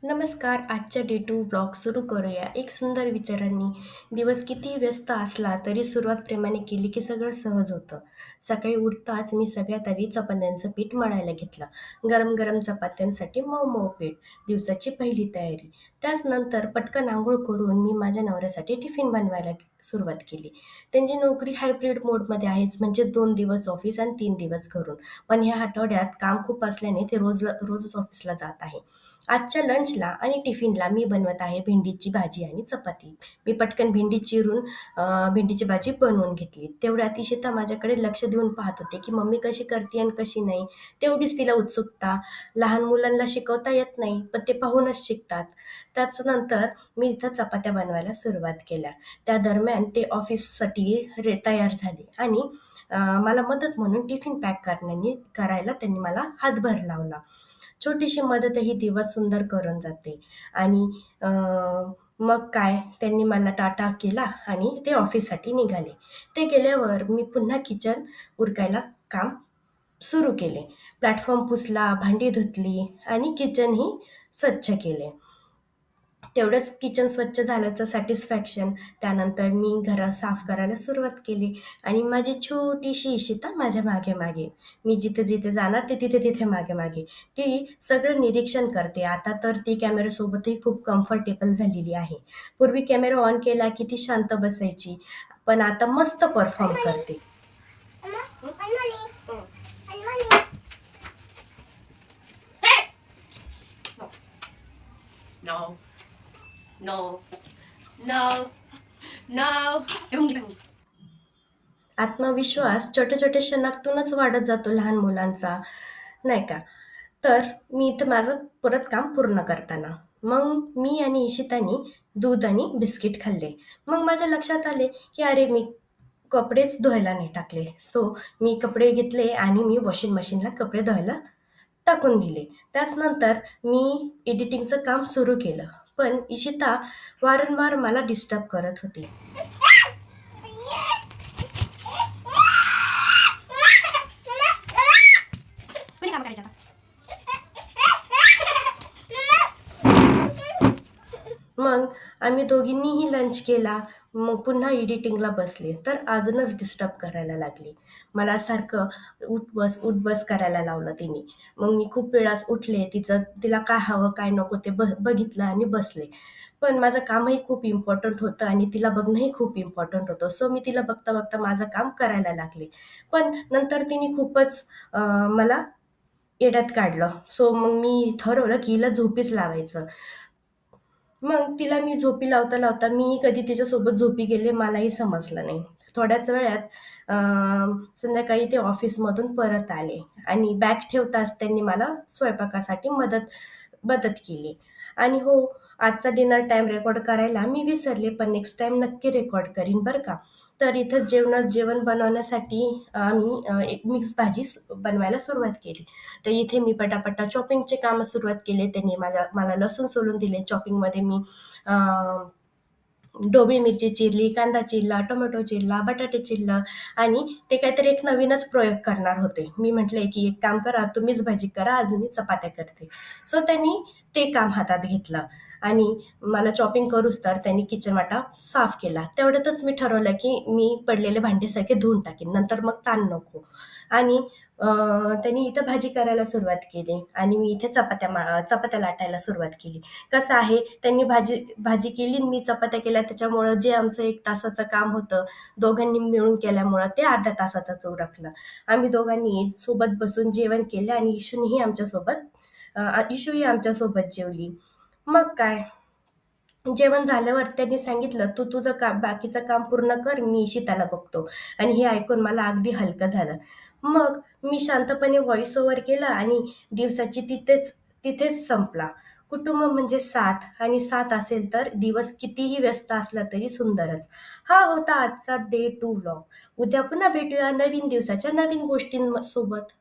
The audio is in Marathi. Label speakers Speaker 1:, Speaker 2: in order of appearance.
Speaker 1: नमस्कार. आजच्या डे टू ब्लॉग सुरू करूया. एक सुंदर विचारांनी. दिवस कितीही व्यस्त असला तरी सुरुवात प्रेमाने केली की सगळं सहज होतं. सकाळी उठताच मी सगळ्यात आधी चपात्यांचं पीठ मळायला घेतलं. गरम गरम चपात्यांसाठी मऊ मऊ पीठ. दिवसाची पहिली तयारी. त्याच नंतर पटकन आंघोळ करून मी माझ्या नवऱ्यासाठी टिफिन बनवायला सुरुवात केली. त्यांची नोकरी हायब्रिड मोडमध्ये आहेच, म्हणजे 2 दिवस ऑफिस आणि 3 दिवस घरून. पण ह्या आठवड्यात काम खूप असल्याने ते रोजच ऑफिसला जात आहे. आजच्या लंचला आणि टिफिनला मी बनवत आहे भेंडीची भाजी आणि चपाती. मी पटकन भेंडी चिरून भेंडीची भाजी बनवून घेतली. तेवढ्यात इशिता माझ्याकडे लक्ष देऊन पाहत होते, की मम्मी कशी करते आणि कशी नाही. तेवढीच तिला उत्सुकता. लहान मुलांना शिकवता येत नाही, पण ते पाहूनच शिकतात. त्याच नंतर मी इथं चपात्या बनवायला सुरुवात केल्या. त्या दरम्यान ते ऑफिससाठी तयार झाले आणि मला मदत म्हणून टिफिन पॅक करायला त्यांनी मला हातभार लावला. छोटीशी मदतही दिवस सुंदर करून जाते. आणि अ, मग काय, त्यांनी मला टाटा केला आणि ते ऑफिससाठी निघाले. ते गेल्यावर मी पुन्हा किचन उरकायला काम सुरू केले. प्लॅटफॉर्म पुसला, भांडी धुतली आणि किचनही स्वच्छ केले. तेवढंच किचन स्वच्छ झाल्याचं सॅटिस्फॅक्शन. त्यानंतर मी घर साफ करायला सुरुवात केली आणि माझी छोटीशी इशिता माझ्या मागे-मागे. मी जिथे-जिथे जाणार ते तिथे-तिथे मागे-मागे. ती सगळं निरीक्षण करते. आता तर ती कॅमेऱ्यासोबतही खूप कम्फर्टेबल झालेली आहे. पूर्वी कॅमेरा ऑन केला की ती शांत बसायची, पण आता मस्त परफॉर्म करते. No, no, no, no. आत्मविश्वास छोट्या-छोट्या क्षणातूनच वाढत जातो लहान मुलांचा, नाही का? तर मी इथं माझं परत काम पूर्ण करताना. मग मी आणि इशितानी दूध आणि बिस्किट खाल्ले. मग माझ्या लक्षात आले, की अरे मी कपडेच धुवायला नाही टाकले. सो मी कपडे घेतले आणि मी वॉशिंग मशीनला कपडे धुवायला टाकून दिले. त्याचनंतर मी एडिटिंगचं काम सुरू केलं. पण इशिता वारंवार मला डिस्टर्ब करत होती. कोणी काम करायचं आता? मग आम्ही दोघींनीही लंच केला. मग पुन्हा एडिटिंगला बसले, तर अजूनच डिस्टर्ब करायला लागली. मला सारखं उठ-बस, उठ-बस करायला लावलं तिने. मग मी खूप वेळास उठले, तिला काय हवं, काय नको ते बघितलं आणि बसले. पण माझं कामही खूप इम्पॉर्टंट होतं आणि तिला बघणंही खूप इम्पॉर्टंट होतं. सो मी तिला बघता-बघता माझं काम करायला लागले. पण नंतर तिने खूपच मला येड्यात काढलं. सो मग मी ठरवलं, की हिला झोपीच लावायचं. मग तिला मी झोपी लावता-लावता मीही कधी तिच्यासोबत झोपी गेले मलाही समजलं नाही. थोड्याच वेळात संध्याकाळी ते ऑफिसमधून परत आले आणि बॅग ठेवताच त्यांनी मला स्वयंपाकासाठी मदत मदत केली. आणि हो, आजचा डिनर टाईम रेकॉर्ड करायला मी विसरले, पण नेक्स्ट टाईम नक्की रेकॉर्ड करीन बरं का. तर इथं जेवण बनवण्यासाठी आम्ही एक मिक्स भाजी बनवायला सुरुवात केली. तर इथे मी पटापटा चॉपिंगचे कामं सुरुवात केले. त्यांनी मला लसूण सोलून दिले. चॉपिंगमध्ये मी अ, ढोबळी मिरची चिरली, कांदा चिरला, टोमॅटो चिरला, बटाटे चिरलं आणि ते काहीतरी एक नवीनच प्रयोग करणार होते. मी म्हटले, की "एक काम करा, तुम्हीच भाजी करा, आज मी चपात्या करते." सो त्यांनी ते काम हातात घेतलं आणि मला चॉपिंग करूच तर त्यांनी किचन वाटा साफ केला. तेवढ्यातच मी ठरवलं, की मी पडलेले भांडे सगळे धुवून टाकीन, नंतर मग ताण नको. आणि अ, त्यांनी इथं भाजी करायला सुरुवात केली आणि मी इथे चपात्या लाटायला सुरुवात केली. कसं आहे, त्यांनी भाजी भाजी केली आणि मी चपात्या केल्या, त्याच्यामुळं जे आमचं 1 तासाचं काम होतं, दोघांनी मिळून केल्यामुळं ते अर्ध्या तासाचंच उरकलं. आम्ही दोघांनी सोबत बसून जेवण केलं आणि इशूही आमच्यासोबत जेवली. मग काय, जेवण झाल्यावर त्यांनी सांगितलं, "तू तुझं काम बाकीचं काम पूर्ण कर, मी इशिताला बघतो." आणि हे ऐकून मला अगदी हलकं झालं. मग मी शांतपणे व्हॉईस ओव्हर केला आणि दिवसाची तिथेच संपला. कुटुंब म्हणजे साथ आणि साथ असेल तर दिवस कितीही व्यस्त असला तरी सुंदरच. हा होता आजचा डे टू व्लॉग. उद्या पुन्हा भेटूया नवीन दिवसाच्या नवीन गोष्टींसोबत.